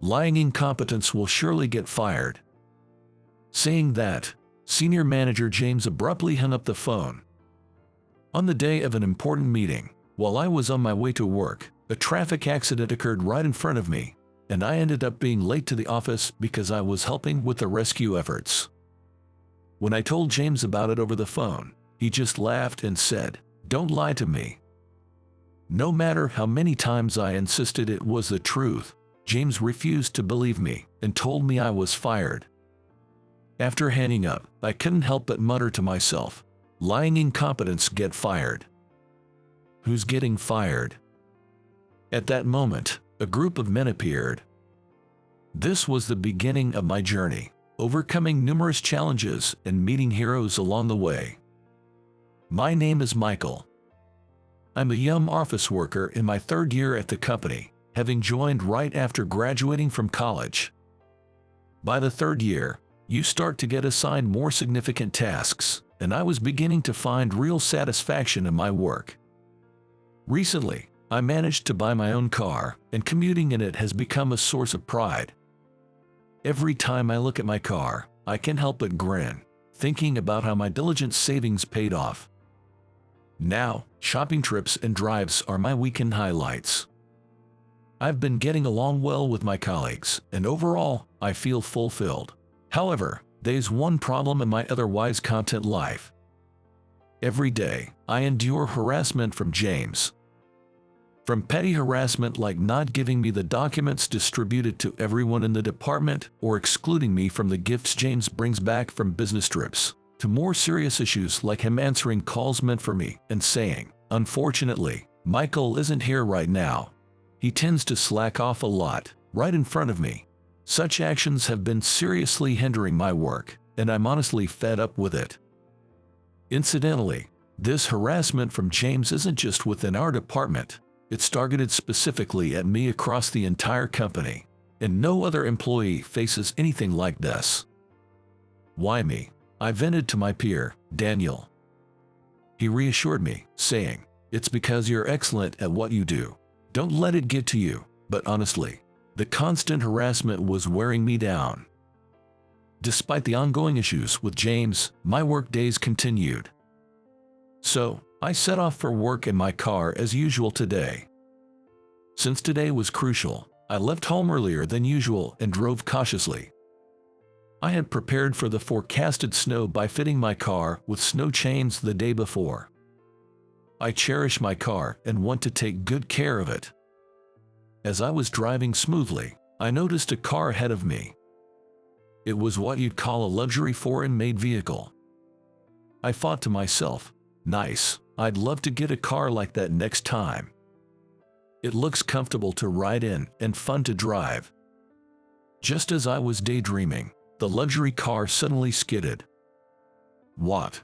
Lying incompetence will surely get fired." Saying that, Senior Manager James abruptly hung up the phone. On the day of an important meeting, while I was on my way to work, a traffic accident occurred right in front of me, and I ended up being late to the office because I was helping with the rescue efforts. When I told James about it over the phone, he just laughed and said, "Don't lie to me." No matter how many times I insisted it was the truth, James refused to believe me and told me I was fired. After hanging up, I couldn't help but mutter to myself, "Lying incompetence get fired." Who's getting fired? At that moment, a group of men appeared. This was the beginning of my journey, overcoming numerous challenges and meeting heroes along the way. My name is Michael. I'm a young office worker in my third year at the company, having joined right after graduating from college. By the third year, you start to get assigned more significant tasks, and I was beginning to find real satisfaction in my work. Recently, I managed to buy my own car, and commuting in it has become a source of pride. Every time I look at my car, I can't help but grin, thinking about how my diligent savings paid off. Now, shopping trips and drives are my weekend highlights. I've been getting along well with my colleagues, and overall, I feel fulfilled. However, there's one problem in my otherwise content life. Every day, I endure harassment from James. From petty harassment like not giving me the documents distributed to everyone in the department or excluding me from the gifts James brings back from business trips, to more serious issues like him answering calls meant for me and saying, "Unfortunately, Michael isn't here right now." He tends to slack off a lot, right in front of me. Such actions have been seriously hindering my work, and I'm honestly fed up with it. Incidentally, this harassment from James isn't just within our department. It's targeted specifically at me across the entire company, and no other employee faces anything like this. Why me? I vented to my peer, Daniel. He reassured me, saying, "It's because you're excellent at what you do. Don't let it get to you." But honestly, the constant harassment was wearing me down. Despite the ongoing issues with James, my work days continued. So, I set off for work in my car as usual today. Since today was crucial, I left home earlier than usual and drove cautiously. I had prepared for the forecasted snow by fitting my car with snow chains the day before. I cherish my car and want to take good care of it. As I was driving smoothly, I noticed a car ahead of me. It was what you'd call a luxury foreign-made vehicle. I thought to myself, "Nice, I'd love to get a car like that next time. It looks comfortable to ride in and fun to drive." Just as I was daydreaming, the luxury car suddenly skidded. "What?"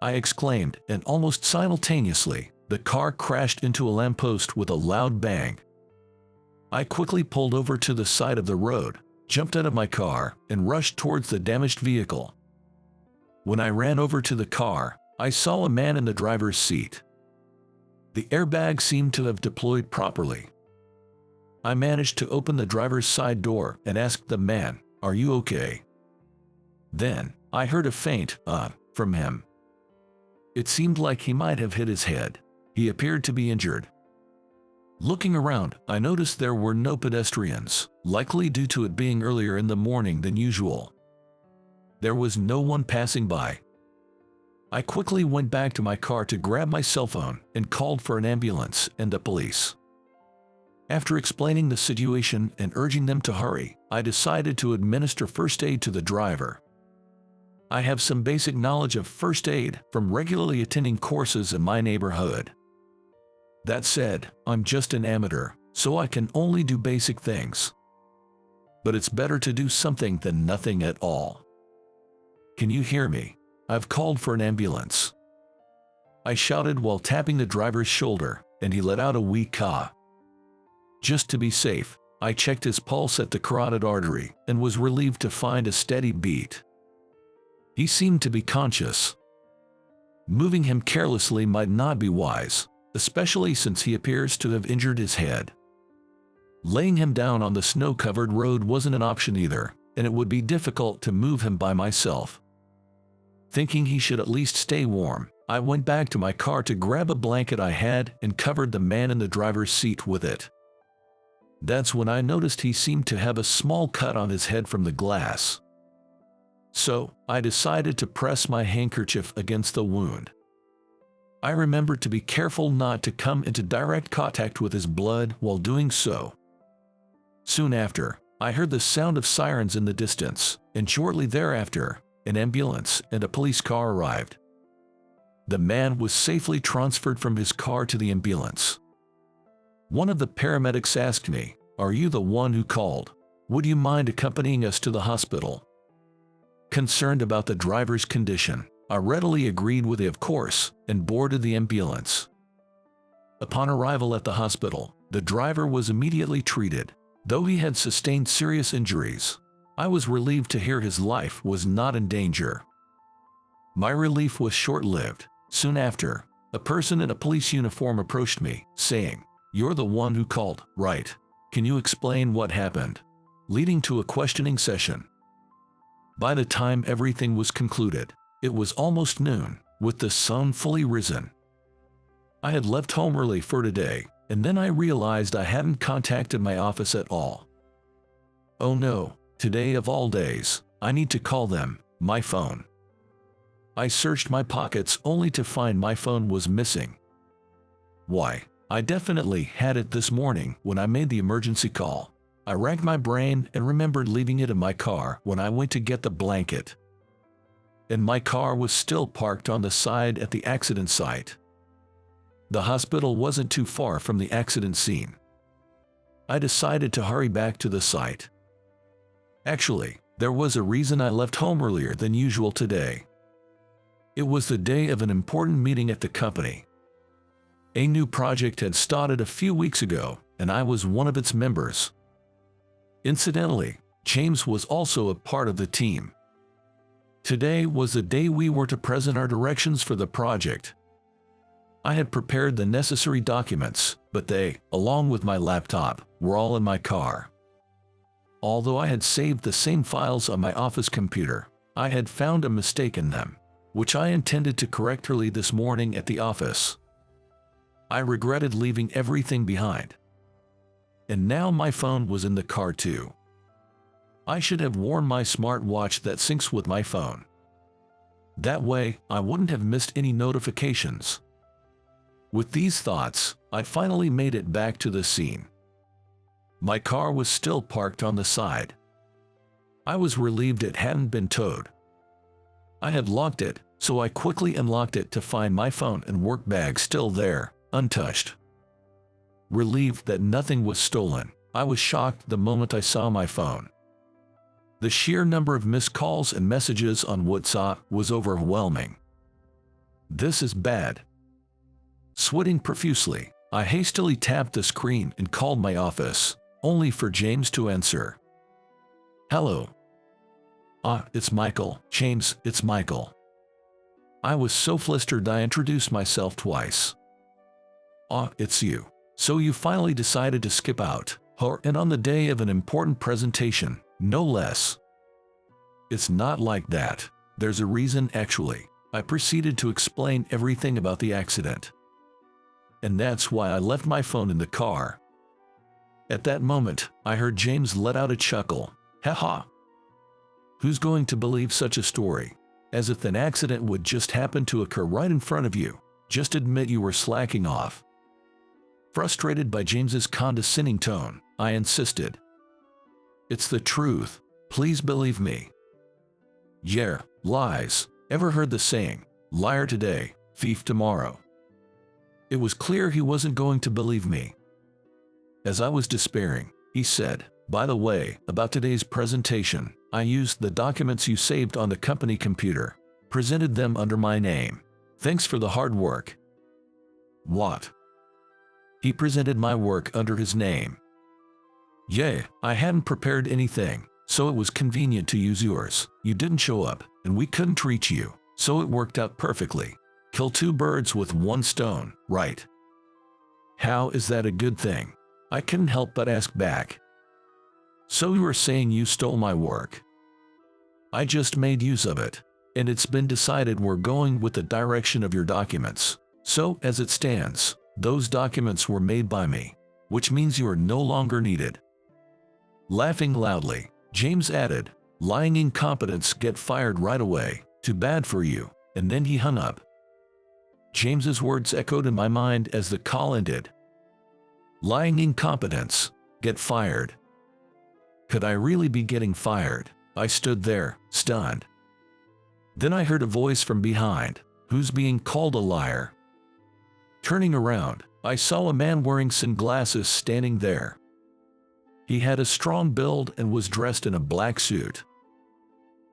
I exclaimed, and almost simultaneously, the car crashed into a lamppost with a loud bang. I quickly pulled over to the side of the road, jumped out of my car, and rushed towards the damaged vehicle. When I ran over to the car, I saw a man in the driver's seat. The airbag seemed to have deployed properly. I managed to open the driver's side door and asked the man, "Are you okay?" Then, I heard a faint, from him. It seemed like he might have hit his head. He appeared to be injured. Looking around, I noticed there were no pedestrians, likely due to it being earlier in the morning than usual. There was no one passing by. I quickly went back to my car to grab my cell phone and called for an ambulance and the police. After explaining the situation and urging them to hurry, I decided to administer first aid to the driver. I have some basic knowledge of first aid from regularly attending courses in my neighborhood. That said, I'm just an amateur, so I can only do basic things. But it's better to do something than nothing at all. Can you hear me? I've called for an ambulance. I shouted while tapping the driver's shoulder, and he let out a wee caw. Just to be safe, I checked his pulse at the carotid artery and was relieved to find a steady beat. He seemed to be conscious. Moving him carelessly might not be wise, especially since he appears to have injured his head. Laying him down on the snow-covered road wasn't an option either, and it would be difficult to move him by myself. Thinking he should at least stay warm, I went back to my car to grab a blanket I had and covered the man in the driver's seat with it. That's when I noticed he seemed to have a small cut on his head from the glass. So, I decided to press my handkerchief against the wound. I remembered to be careful not to come into direct contact with his blood while doing so. Soon after, I heard the sound of sirens in the distance, and shortly thereafter, an ambulance and a police car arrived. The man was safely transferred from his car to the ambulance. One of the paramedics asked me, "Are you the one who called? Would you mind accompanying us to the hospital?" Concerned about the driver's condition, I readily agreed with it, of course, and boarded the ambulance. Upon arrival at the hospital, the driver was immediately treated. Though he had sustained serious injuries, I was relieved to hear his life was not in danger. My relief was short-lived. Soon after, a person in a police uniform approached me, saying, "You're the one who called, right? Can you explain what happened?" Leading to a questioning session. By the time everything was concluded, it was almost noon, with the sun fully risen. I had left home early for today, and then I realized I hadn't contacted my office at all. Oh no, today of all days, I need to call them, my phone. I searched my pockets only to find my phone was missing. Why, I definitely had it this morning when I made the emergency call. I racked my brain and remembered leaving it in my car when I went to get the blanket. And my car was still parked on the side at the accident site. The hospital wasn't too far from the accident scene. I decided to hurry back to the site. Actually, there was a reason I left home earlier than usual today. It was the day of an important meeting at the company. A new project had started a few weeks ago, and I was one of its members. Incidentally, James was also a part of the team. Today was the day we were to present our directions for the project. I had prepared the necessary documents, but they, along with my laptop, were all in my car. Although I had saved the same files on my office computer, I had found a mistake in them, which I intended to correct early this morning at the office. I regretted leaving everything behind. And now my phone was in the car too. I should have worn my smartwatch that syncs with my phone. That way, I wouldn't have missed any notifications. With these thoughts, I finally made it back to the scene. My car was still parked on the side. I was relieved it hadn't been towed. I had locked it, so I quickly unlocked it to find my phone and work bag still there, untouched. Relieved that nothing was stolen, I was shocked the moment I saw my phone. The sheer number of missed calls and messages on WhatsApp was overwhelming. This is bad. Sweating profusely, I hastily tapped the screen and called my office, only for James to answer. "Hello." It's Michael." "James, it's Michael." I was so flustered I introduced myself twice. It's you. So you finally decided to skip out, and on the day of an important presentation, no less." "It's not like that. There's a reason actually." I proceeded to explain everything about the accident. "And that's why I left my phone in the car." At that moment, I heard James let out a chuckle. "Ha ha. Who's going to believe such a story? As if an accident would just happen to occur right in front of you. Just admit you were slacking off." Frustrated by James's condescending tone, I insisted. "It's the truth. Please believe me." "Yeah, lies. Ever heard the saying, liar today, thief tomorrow?" It was clear he wasn't going to believe me. As I was despairing, he said, "By the way, about today's presentation, I used the documents you saved on the company computer, presented them under my name. Thanks for the hard work." "What?" "He presented my work under his name." "Yeah, I hadn't prepared anything, so it was convenient to use yours. You didn't show up, and we couldn't reach you, so it worked out perfectly. Kill two birds with one stone, right? How is that a good thing?" I couldn't help but ask back. So you are saying you stole my work? I just made use of it, and it's been decided we're going with the direction of your documents. So, as it stands, those documents were made by me, which means you are no longer needed. Laughing loudly, James added, lying incompetents get fired right away, too bad for you, and then he hung up. James's words echoed in my mind as the call ended. Lying incompetents, get fired. Could I really be getting fired? I stood there, stunned. Then I heard a voice from behind, who's being called a liar? Turning around, I saw a man wearing sunglasses standing there. He had a strong build and was dressed in a black suit.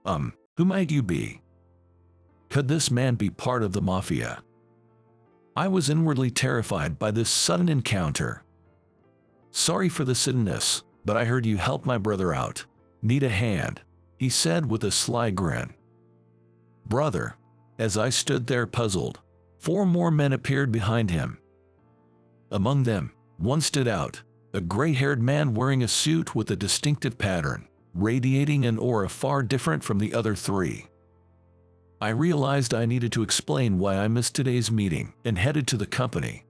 Who might you be? Could this man be part of the mafia? I was inwardly terrified by this sudden encounter. Sorry for the suddenness, but I heard you help my brother out. Need a hand, he said with a sly grin. Brother. As I stood there puzzled, 4 more men appeared behind him. Among them, one stood out, a gray-haired man wearing a suit with a distinctive pattern, radiating an aura far different from the other 3. I realized I needed to explain why I missed today's meeting and headed to the company.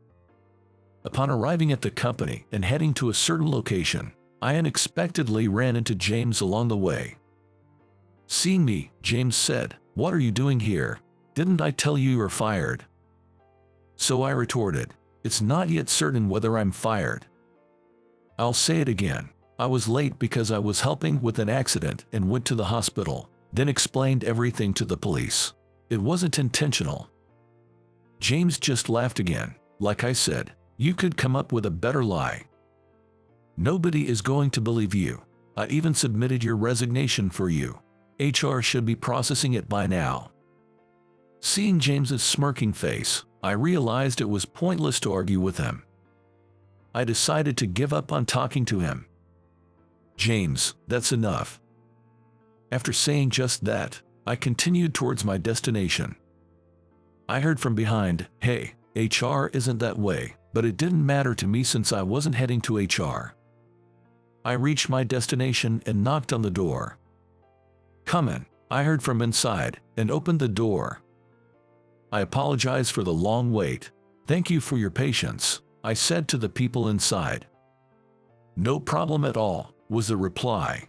Upon arriving at the company and heading to a certain location, I unexpectedly ran into James along the way. Seeing me, James said, "What are you doing here? Didn't I tell you you're fired?" So I retorted, "It's not yet certain whether I'm fired." I'll say it again. I was late because I was helping with an accident and went to the hospital, then explained everything to the police. It wasn't intentional. James just laughed again. Like I said, you could come up with a better lie. Nobody is going to believe you. I even submitted your resignation for you. HR should be processing it by now. Seeing James's smirking face, I realized it was pointless to argue with him. I decided to give up on talking to him. James, that's enough. After saying just that, I continued towards my destination. I heard from behind, "Hey, HR isn't that way," but it didn't matter to me since I wasn't heading to HR. I reached my destination and knocked on the door. "Come in," I heard from inside, and opened the door. I apologize for the long wait. "Thank you for your patience," I said to the people inside. "No problem at all," was the reply.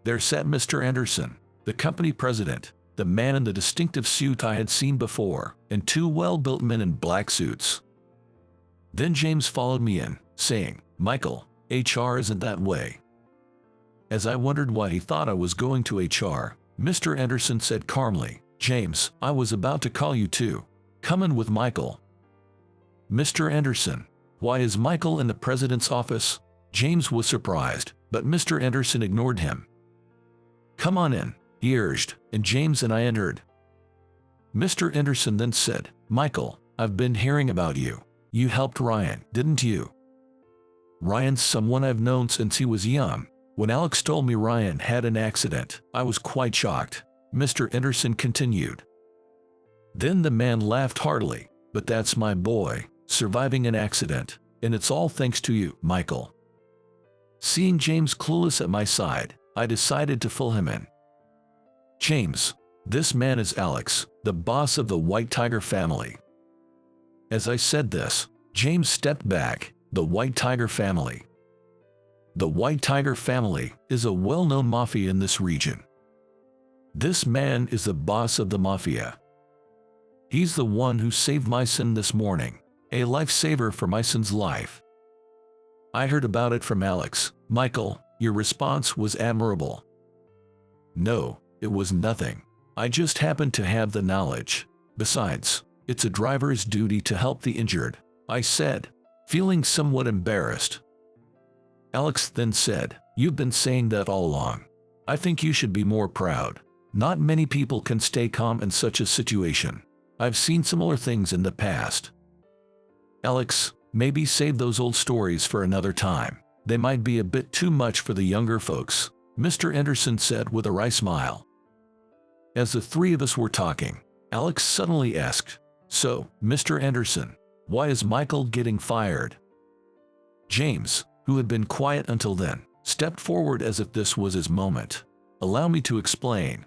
There sat Mr. Anderson, the company president, the man in the distinctive suit I had seen before, and 2 well-built men in black suits. Then James followed me in, saying, "Michael, HR isn't that way." As I wondered why he thought I was going to HR, Mr. Anderson said calmly, "James, I was about to call you too. Come in with Michael." "Mr. Anderson, why is Michael in the president's office?" James was surprised, but Mr. Anderson ignored him. "Come on in," he urged, and James and I entered. Mr. Anderson then said, "Michael, I've been hearing about you. You helped Ryan, didn't you?" "Ryan's someone I've known since he was young. When Alex told me Ryan had an accident, I was quite shocked," Mr. Anderson continued. Then the man laughed heartily, "But that's my boy, surviving an accident, and it's all thanks to you, Michael." Seeing James clueless at my side, I decided to fill him in. "James, this man is Alex, the boss of the White Tiger family." As I said this, James stepped back. The White Tiger family. The White Tiger family is a well-known mafia in this region. This man is the boss of the mafia. He's the one who saved my son this morning, a lifesaver for my son's life. I heard about it from Alex. Michael, your response was admirable. No, it was nothing. I just happened to have the knowledge. Besides, it's a driver's duty to help the injured, I said, feeling somewhat embarrassed. Alex then said, "You've been saying that all along. I think you should be more proud. Not many people can stay calm in such a situation. I've seen similar things in the past." Alex, maybe save those old stories for another time. They might be a bit too much for the younger folks, Mr. Anderson said with a wry smile. As the 3 of us were talking, Alex suddenly asked, "So, Mr. Anderson, why is Michael getting fired?" James, who had been quiet until then, stepped forward as if this was his moment. "Allow me to explain.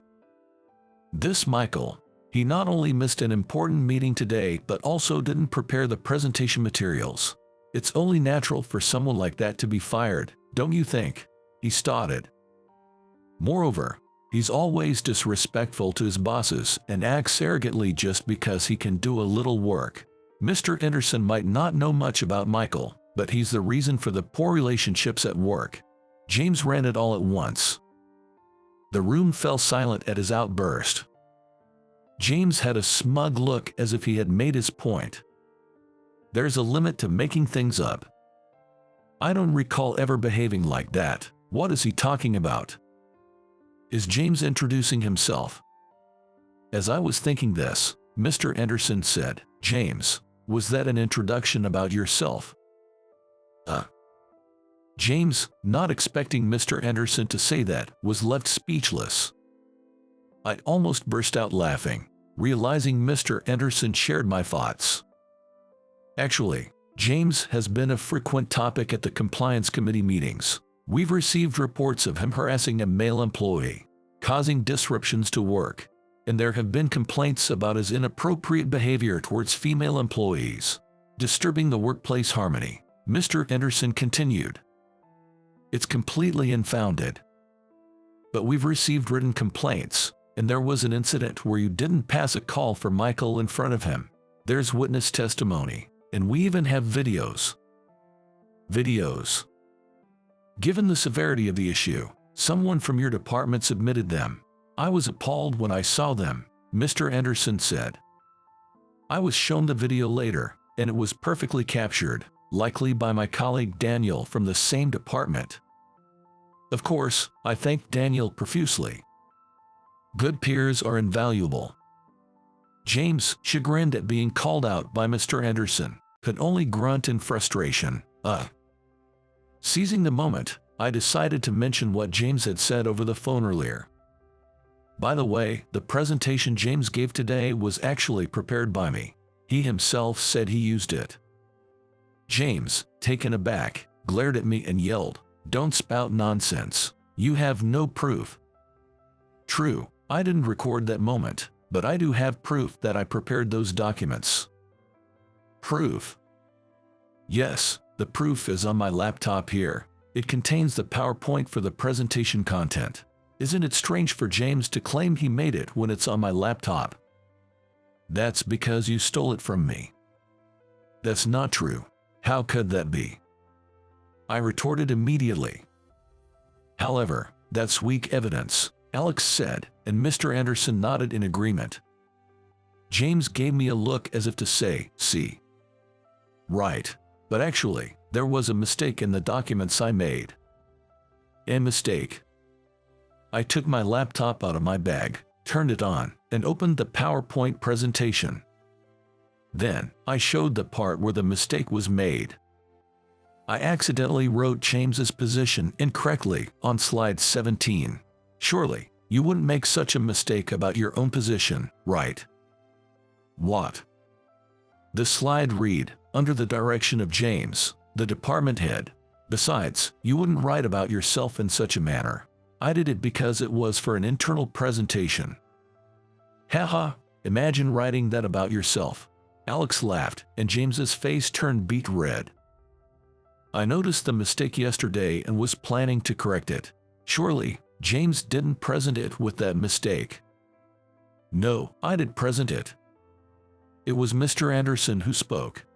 This Michael, he not only missed an important meeting today but also didn't prepare the presentation materials. It's only natural for someone like that to be fired, don't you think?" he started. "Moreover, he's always disrespectful to his bosses and acts arrogantly just because he can do a little work. Mr. Anderson might not know much about Michael, but he's the reason for the poor relationships at work." James ran it all at once. The room fell silent at his outburst. James had a smug look as if he had made his point. "There's a limit to making things up. I don't recall ever behaving like that. What is he talking about? Is James introducing himself?" As I was thinking this, Mr. Anderson said, "James, was that an introduction about yourself?" James, not expecting Mr. Anderson to say that, was left speechless. I almost burst out laughing, realizing Mr. Anderson shared my thoughts. Actually, James has been a frequent topic at the compliance committee meetings. We've received reports of him harassing a male employee, causing disruptions to work, and there have been complaints about his inappropriate behavior towards female employees, disturbing the workplace harmony. Mr. Anderson continued. "It's completely unfounded. But we've received written complaints, and there was an incident where you didn't pass a call for Michael in front of him. There's witness testimony, and we even have videos." Videos? "Given the severity of the issue, someone from your department submitted them. I was appalled when I saw them," Mr. Anderson said. "I was shown the video later, and it was perfectly captured, likely by my colleague Daniel from the same department. Of course, I thanked Daniel profusely. Good peers are invaluable." James, chagrined at being called out by Mr. Anderson, could only grunt in frustration. Seizing the moment, I decided to mention what James had said over the phone earlier. "By the way, the presentation James gave today was actually prepared by me. He himself said he used it." James, taken aback, glared at me and yelled, "Don't spout nonsense. You have no proof." "True, I didn't record that moment, but I do have proof that I prepared those documents." "Proof?" "Yes, the proof is on my laptop here. It contains the PowerPoint for the presentation content. Isn't it strange for James to claim he made it when it's on my laptop?" "That's because you stole it from me." "That's not true. How could that be?" I retorted immediately. "However, that's weak evidence," Alex said, and Mr. Anderson nodded in agreement. James gave me a look as if to say, "See. Right. But actually, there was a mistake in the documents I made." "A mistake?" I took my laptop out of my bag, turned it on, and opened the PowerPoint presentation. Then, I showed the part where the mistake was made. I accidentally wrote James's position incorrectly on slide 17. Surely, you wouldn't make such a mistake about your own position, right? What? The slide read, "Under the direction of James, the department head." Besides, you wouldn't write about yourself in such a manner. I did it because it was for an internal presentation. Haha, imagine writing that about yourself. Alex laughed, and James's face turned beet red. I noticed the mistake yesterday and was planning to correct it. Surely, James didn't present it with that mistake. No, I did present it. It was Mr. Anderson who spoke.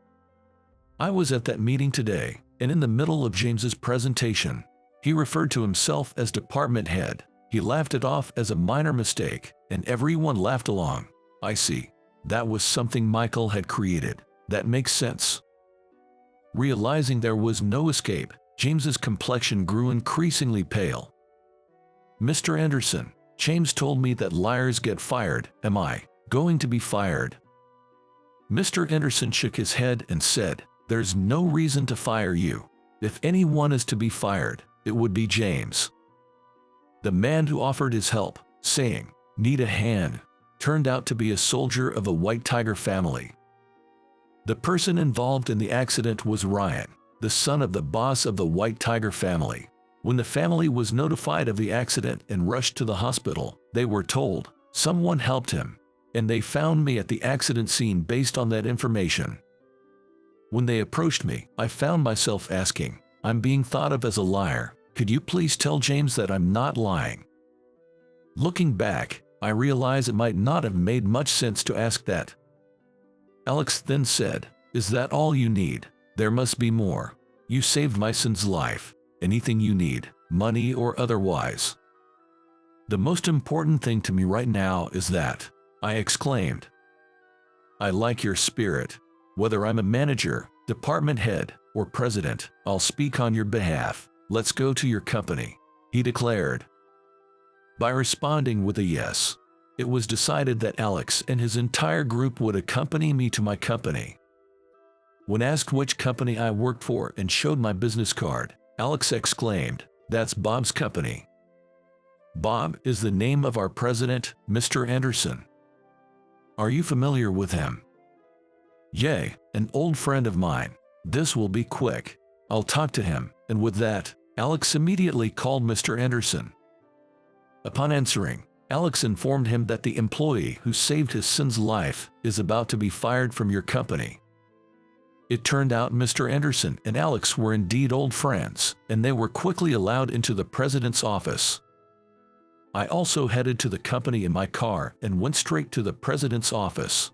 I was at that meeting today, and in the middle of James's presentation, he referred to himself as department head. He laughed it off as a minor mistake, and everyone laughed along. I see. That was something Michael had created. That makes sense. Realizing there was no escape, James's complexion grew increasingly pale. "Mr. Anderson, James told me that liars get fired. Am I going to be fired?" Mr. Anderson shook his head and said, "There's no reason to fire you. If anyone is to be fired, it would be James." The man who offered his help, saying, "Need a hand," turned out to be a soldier of a White Tiger family. The person involved in the accident was Ryan. the son of the boss of the White Tiger family. When the family was notified of the accident and rushed to the hospital, they were told someone helped him, and they found me at the accident scene based on that information. When they approached me, I found myself asking, "I'm being thought of as a liar. Could you please tell James that I'm not lying?" Looking back, I realize it might not have made much sense to ask that. Alex then said, "Is that all you need? There must be more. You saved my son's life. Anything you need, money or otherwise." "The most important thing to me right now is that," I exclaimed. "I like your spirit. Whether I'm a manager, department head, or president, I'll speak on your behalf. Let's go to your company," he declared. By responding with a yes, it was decided that Alex and his entire group would accompany me to my company. When asked which company I worked for and showed my business card, Alex exclaimed, "That's Bob's company." Bob is the name of our president, Mr. Anderson. Are you familiar with him? "Yay, an old friend of mine. This will be quick. I'll talk to him." And with that, Alex immediately called Mr. Anderson. Upon answering, Alex informed him that the employee who saved his son's life is about to be fired from your company. It turned out Mr. Anderson and Alex were indeed old friends, and they were quickly allowed into the president's office. I also headed to the company in my car and went straight to the president's office.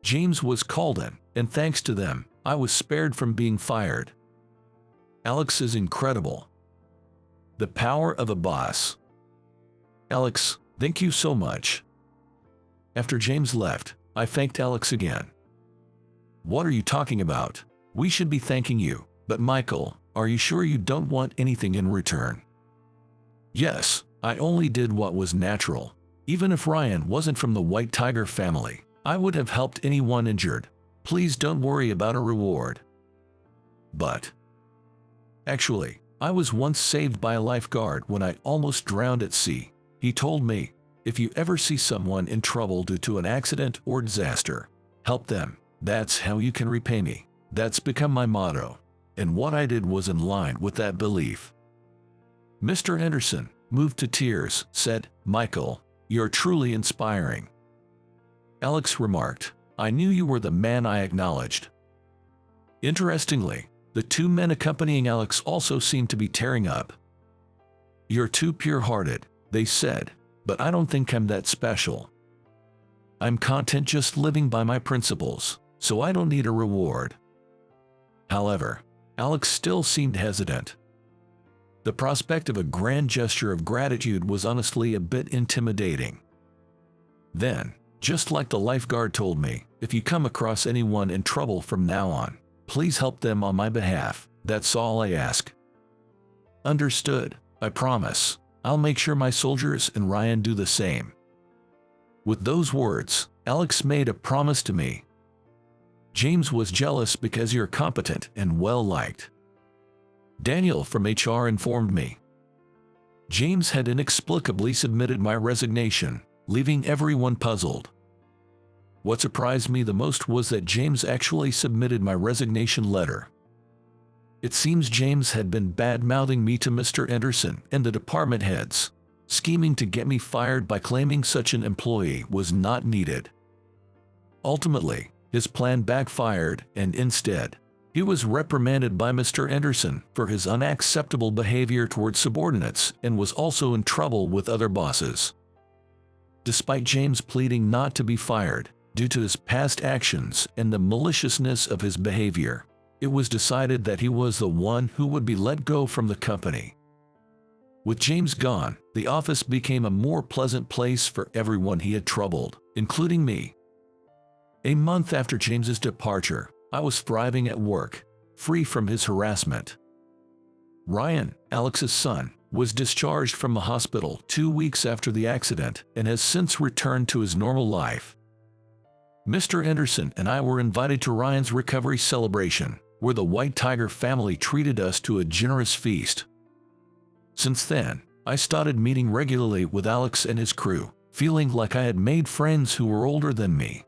James was called in, and thanks to them, I was spared from being fired. Alex is incredible. The power of a boss. Alex, thank you so much. After James left, I thanked Alex again. "What are you talking about? We should be thanking you. But Michael, are you sure you don't want anything in return?" "Yes, I only did what was natural. Even if Ryan wasn't from the White Tiger family, I would have helped anyone injured. Please don't worry about a reward." But actually, I was once saved by a lifeguard when I almost drowned at sea. He told me, "If you ever see someone in trouble due to an accident or disaster, help them. That's how you can repay me." That's become my motto, and what I did was in line with that belief. Mr. Anderson, moved to tears, said, "Michael, you're truly inspiring." Alex remarked, "I knew you were the man I acknowledged." Interestingly, the two men accompanying Alex also seemed to be tearing up. "You're too pure-hearted," they said, "but I don't think I'm that special. I'm content just living by my principles, so I don't need a reward." However, Alex still seemed hesitant. The prospect of a grand gesture of gratitude was honestly a bit intimidating. Then, just like the lifeguard told me, "If you come across anyone in trouble from now on, please help them on my behalf. That's all I ask." "Understood, I promise. I'll make sure my soldiers and Ryan do the same." With those words, Alex made a promise to me. "James was jealous because you're competent and well-liked." Daniel from HR informed me. James had inexplicably submitted my resignation, leaving everyone puzzled. What surprised me the most was that James actually submitted my resignation letter. It seems James had been bad-mouthing me to Mr. Anderson and the department heads, scheming to get me fired by claiming such an employee was not needed. Ultimately, his plan backfired, and instead, he was reprimanded by Mr. Anderson for his unacceptable behavior towards subordinates and was also in trouble with other bosses. Despite James pleading not to be fired due to his past actions and the maliciousness of his behavior, it was decided that he was the one who would be let go from the company. With James gone, the office became a more pleasant place for everyone he had troubled, including me. A month after James's departure, I was thriving at work, free from his harassment. Ryan, Alex's son, was discharged from the hospital 2 weeks after the accident and has since returned to his normal life. Mr. Anderson and I were invited to Ryan's recovery celebration, where the White Tiger family treated us to a generous feast. Since then, I started meeting regularly with Alex and his crew, feeling like I had made friends who were older than me.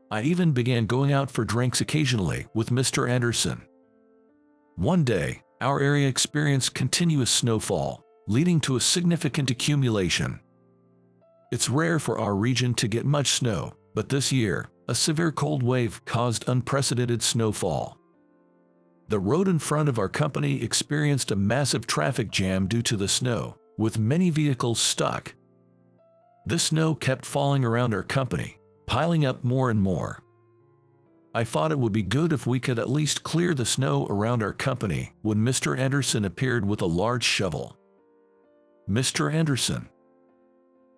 I even began going out for drinks occasionally with Mr. Anderson. One day, our area experienced continuous snowfall, leading to a significant accumulation. It's rare for our region to get much snow, but this year, a severe cold wave caused unprecedented snowfall. The road in front of our company experienced a massive traffic jam due to the snow, with many vehicles stuck. The snow kept falling around our company, piling up more and more. I thought it would be good if we could at least clear the snow around our company when Mr. Anderson appeared with a large shovel. Mr. Anderson.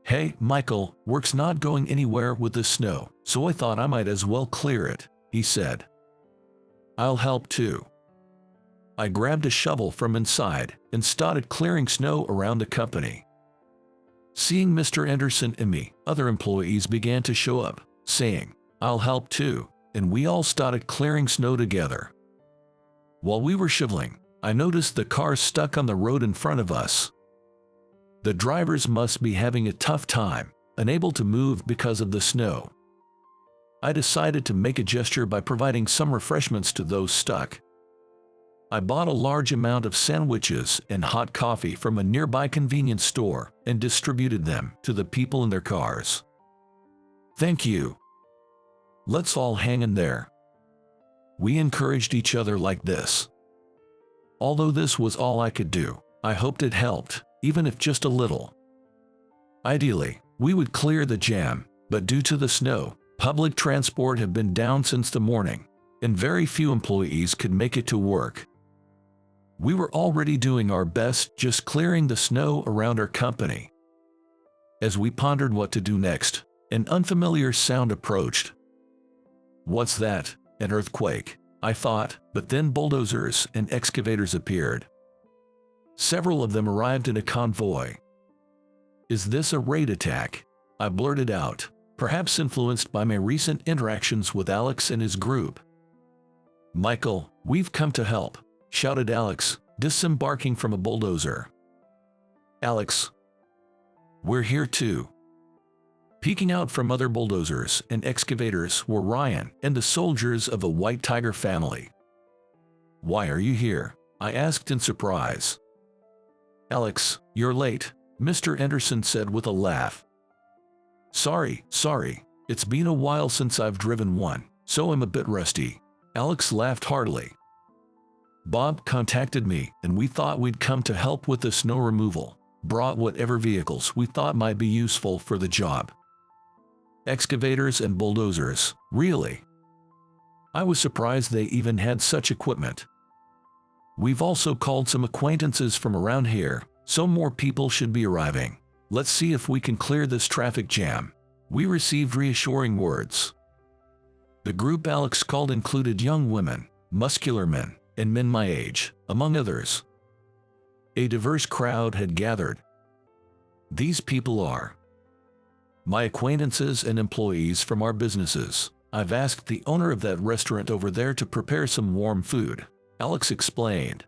"Hey, Michael, work's not going anywhere with the snow, so I thought I might as well clear it," he said. "I'll help too." I grabbed a shovel from inside and started clearing snow around the company. Seeing Mr. Anderson and me, other employees began to show up, saying, "I'll help too," and we all started clearing snow together. While we were shoveling, I noticed the cars stuck on the road in front of us. The drivers must be having a tough time, unable to move because of the snow. I decided to make a gesture by providing some refreshments to those stuck. I bought a large amount of sandwiches and hot coffee from a nearby convenience store and distributed them to the people in their cars. "Thank you. Let's all hang in there." We encouraged each other like this. Although this was all I could do, I hoped it helped, even if just a little. Ideally, we would clear the jam, but due to the snow, public transport had been down since the morning, and very few employees could make it to work. We were already doing our best just clearing the snow around our company. As we pondered what to do next, an unfamiliar sound approached. "What's that? An earthquake?" I thought, but then bulldozers and excavators appeared. Several of them arrived in a convoy. "Is this a raid attack?" I blurted out, perhaps influenced by my recent interactions with Alex and his group. "Michael, we've come to help," shouted Alex, disembarking from a bulldozer. "Alex, we're here too." Peeking out from other bulldozers and excavators were Ryan and the soldiers of the White Tiger family. "Why are you here?" I asked in surprise. "Alex, you're late," Mr. Anderson said with a laugh. Sorry, it's been a while since I've driven one, so I'm a bit rusty." Alex laughed heartily. "Bob contacted me, and we thought we'd come to help with the snow removal, brought whatever vehicles we thought might be useful for the job." Excavators and bulldozers, really? I was surprised they even had such equipment. "We've also called some acquaintances from around here, so more people should be arriving. Let's see if we can clear this traffic jam." We received reassuring words. The group Alex called included young women, muscular men, and men my age, among others. A diverse crowd had gathered. These people are my acquaintances and employees from our businesses. I've asked the owner of that restaurant over there to prepare some warm food," Alex explained.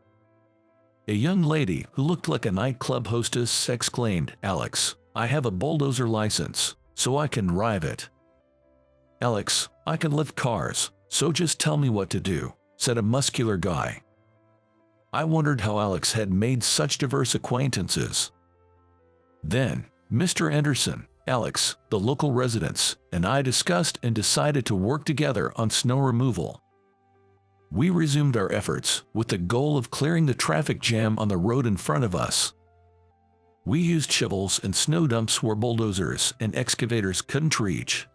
A young lady who looked like a nightclub hostess exclaimed, "Alex, I have a bulldozer license, so I can drive it." "Alex, I can lift cars, so just tell me what to do," said a muscular guy. I wondered how Alex had made such diverse acquaintances. Then, Mr. Anderson, Alex, the local residents, and I discussed and decided to work together on snow removal. We resumed our efforts with the goal of clearing the traffic jam on the road in front of us. We used shovels and snow dumps where bulldozers and excavators couldn't reach.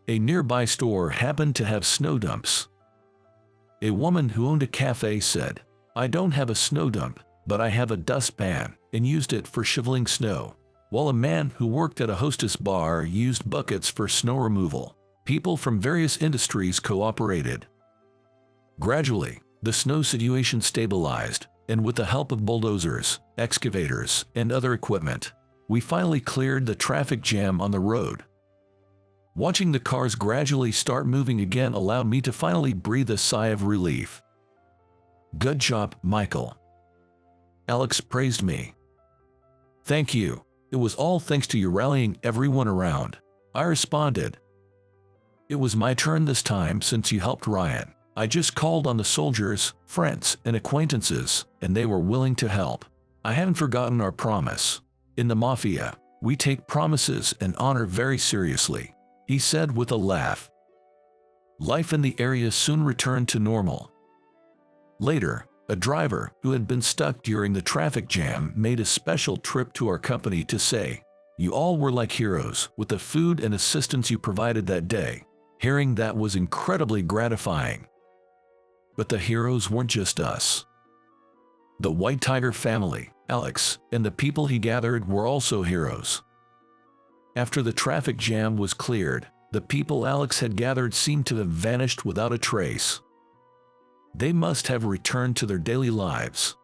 A nearby store happened to have snow dumps. A woman who owned a cafe said, "I don't have a snow dump, but I have a dustpan," and used it for shoveling snow, while a man who worked at a hostess bar used buckets for snow removal. People from various industries cooperated. Gradually, the snow situation stabilized, and with the help of bulldozers, excavators, and other equipment, we finally cleared the traffic jam on the road. Watching the cars gradually start moving again allowed me to finally breathe a sigh of relief. "Good job, Michael." Alex praised me. "Thank you. It was all thanks to you rallying everyone around," I responded. "It was my turn this time since you helped Ryan. I just called on the soldiers, friends, and acquaintances, and they were willing to help. I haven't forgotten our promise. In the mafia, we take promises and honor very seriously," he said with a laugh. Life in the area soon returned to normal. Later, a driver who had been stuck during the traffic jam made a special trip to our company to say, "You all were like heroes with the food and assistance you provided that day." Hearing that was incredibly gratifying. But the heroes weren't just us. The White Tiger family, Alex, and the people he gathered were also heroes. After the traffic jam was cleared, the people Alex had gathered seemed to have vanished without a trace. They must have returned to their daily lives.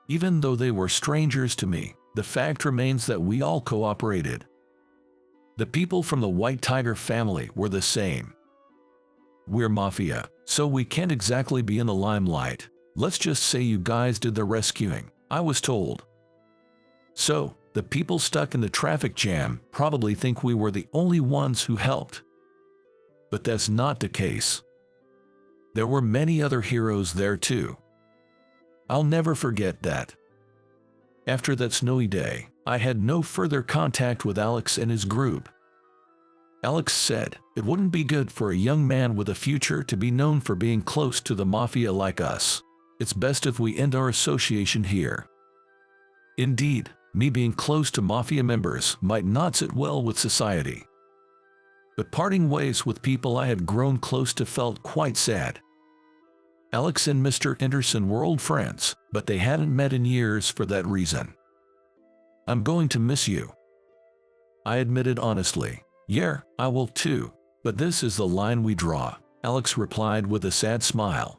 Even though they were strangers to me, the fact remains that we all cooperated. The people from the White Tiger family were the same. We're mafia, so we can't exactly be in the limelight. Let's just say you guys did the rescuing, I was told. So, the people stuck in the traffic jam probably think we were the only ones who helped. But that's not the case. There were many other heroes there too. I'll never forget that. After that snowy day, I had no further contact with Alex and his group. Alex said it wouldn't be good for a young man with a future to be known for being close to the mafia like us. It's best if we end our association here. Indeed, me being close to mafia members might not sit well with society. But parting ways with people I had grown close to felt quite sad. Alex and Mr. Anderson were old friends, but they hadn't met in years for that reason. "I'm going to miss you," I admitted honestly. "Yeah, I will too, but this is the line we draw," Alex replied with a sad smile.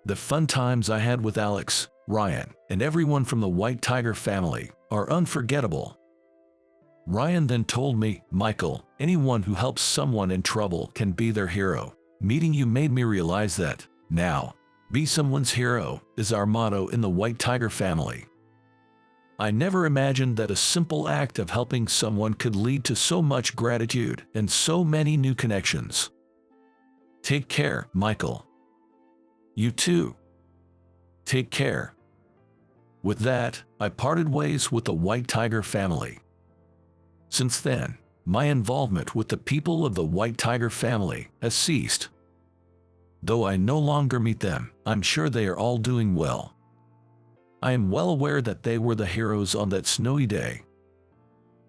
The fun times I had with Alex, Ryan, and everyone from the White Tiger family are unforgettable. Ryan then told me, "Michael, anyone who helps someone in trouble can be their hero. Meeting you made me realize that, now, be someone's hero is our motto in the White Tiger family." I never imagined that a simple act of helping someone could lead to so much gratitude and so many new connections. Take care, Michael. You too. Take care. With that, I parted ways with the White Tiger family. Since then, my involvement with the people of the White Tiger family has ceased. Though I no longer meet them, I'm sure they are all doing well. I am well aware that they were the heroes on that snowy day.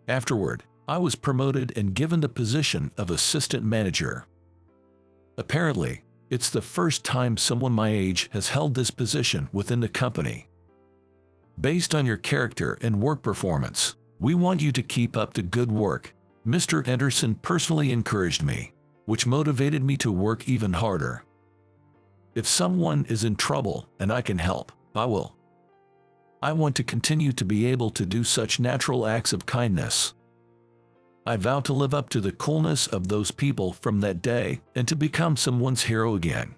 Afterward, I was promoted and given the position of assistant manager. Apparently, it's the first time someone my age has held this position within the company. Based on your character and work performance, we want you to keep up the good work. Mr. Anderson personally encouraged me, which motivated me to work even harder. If someone is in trouble and I can help, I will. I want to continue to be able to do such natural acts of kindness. I vow to live up to the coolness of those people from that day and to become someone's hero again.